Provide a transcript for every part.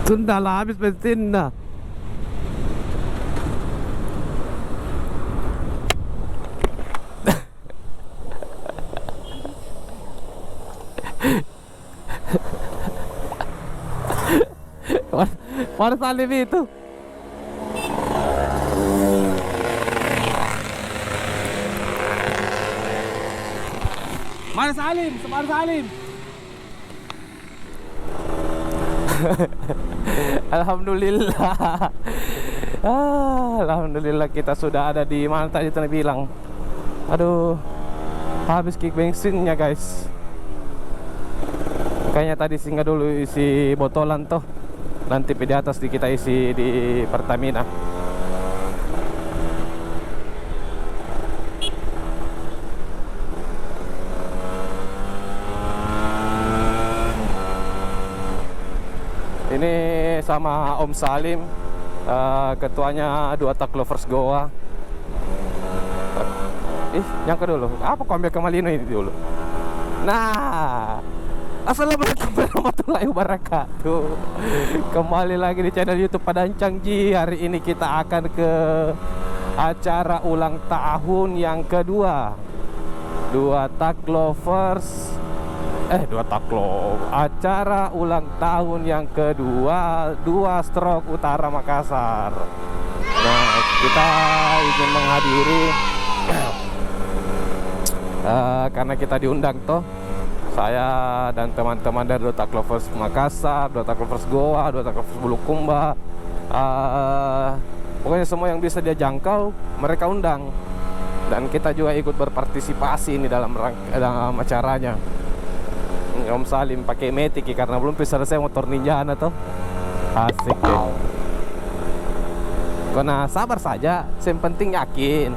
Sudah lah, habis bensin dah. Mana Salim itu? Mana Salim? Semar Salim. Alhamdulillah. Alhamdulillah kita sudah ada di mana tadi tadi bilang. Aduh, habis kick bensinnya guys. Makanya tadi singgah dulu isi botolan tuh. Nanti di atas kita isi di Pertamina. Ini sama Om Salim, ketuanya Dua Tak Lovers Goa. Nyangka dulu. Apa kau ambil ke Malino ini dulu? Nah, assalamualaikum warahmatullahi wabarakatuh. Kembali lagi di channel YouTube Padang Cangji. Hari ini kita akan ke acara ulang tahun yang kedua Dua Tak Lovers. Acara ulang tahun yang kedua Dua Stroke Utara Makassar. Nah, kita ingin menghadiri karena kita diundang toh. Saya dan teman-teman dari Dua Tak Lovers Makassar, Dua Tak Lovers Goa, Dua Tak Lovers Bulukumba, pokoknya semua yang bisa dia jangkau mereka undang. Dan kita juga ikut berpartisipasi ini dalam acaranya. Om Salim pakai metik ya, karena belum bisa selesai motor ninja atau asik ya. Karena sabar saja, yang penting yakin.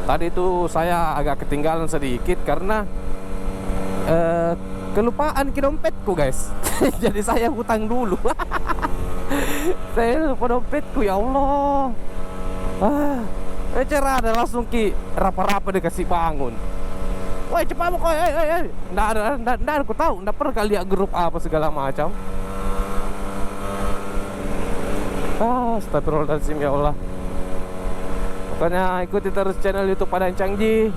Tadi itu saya agak ketinggalan sedikit karena kelupaan ke dompetku guys. Jadi saya hutang dulu. Saya lupa dompetku, ya Allah. Cerah ada langsung ki rapa-rapa dikasih bangun. Woi cepat kok, nggak aku tahu, nggak pernah lihat grup apa segala macam. Astagfirullahaladzim, ya Allah. Pokoknya ikuti terus channel YouTube Padang Cangji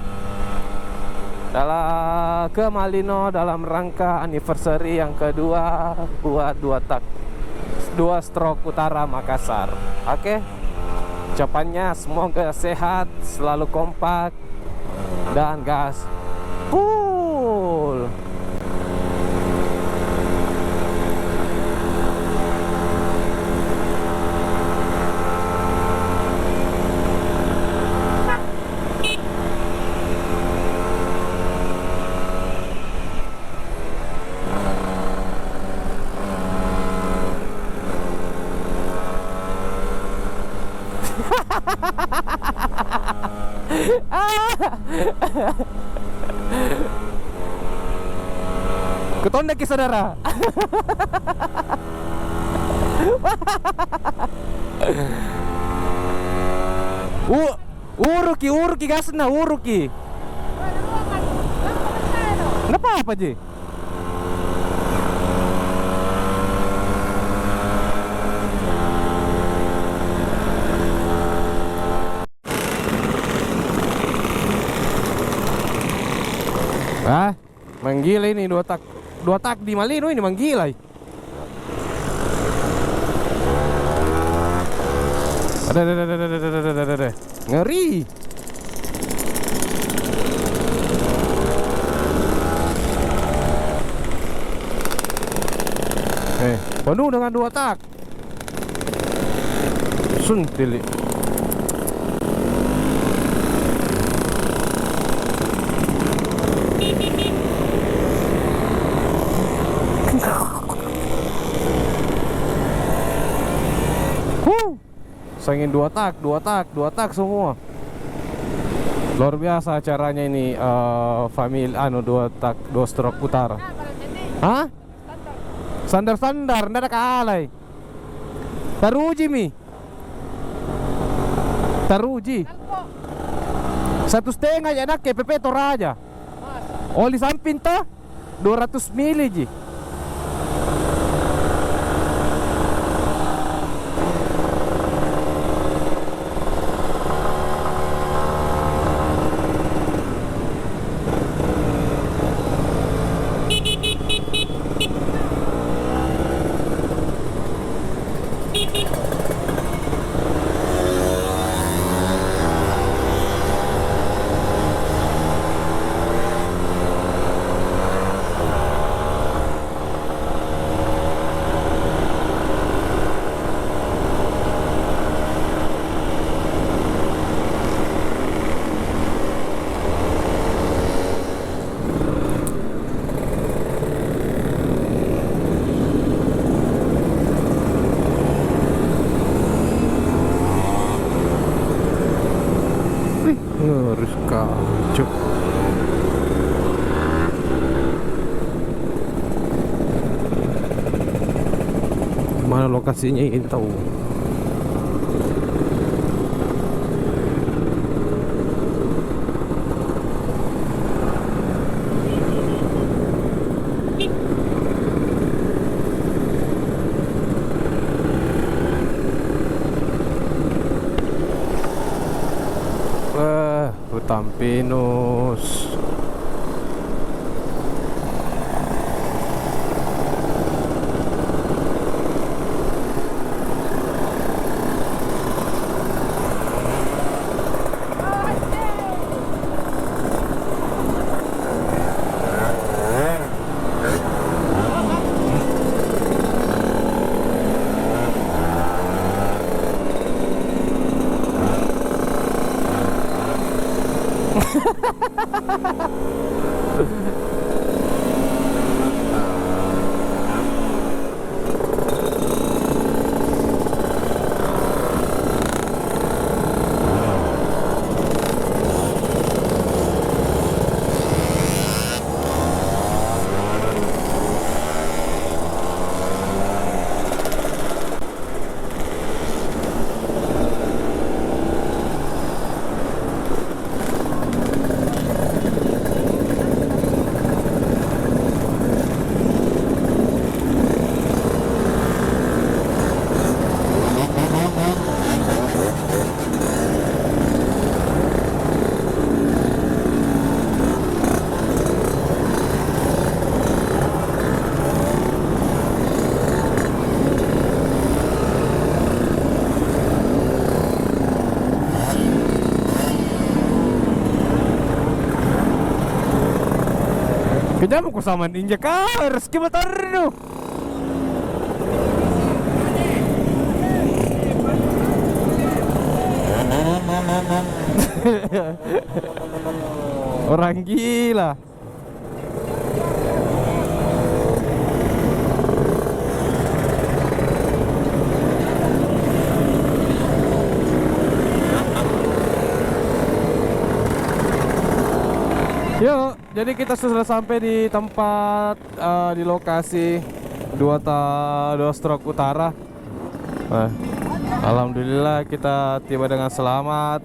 dalam ke Malino dalam rangka anniversary yang kedua buat Dua Stroke Utara Makassar. Oke. Ucapannya semoga sehat, selalu kompak dan gas full. Ketonda ki saudara. Uruki gasna uruki. Kenapa apa je? Menggila ini dua tak di Malino ini menggila. Ada. Ngeri. Penuh dengan dua tak. Suntil. Sangin dua tak semua. Luar biasa acaranya ini, Dua Stroke Utara. Hah? Standar, ndak ada kalai. Taruji mi. Taruji. 1,5 ya nak PP Toraja. Oli samping toh 200 mili ji. Ngurus kacau. Mana lokasinya ingin tahu. Hutan pinus. Kejam aku sama ninja kar, ski motor tu. Orang gila. Yuk, jadi kita sudah sampai di tempat di lokasi dua stroke utara. Nah, alhamdulillah kita tiba dengan selamat.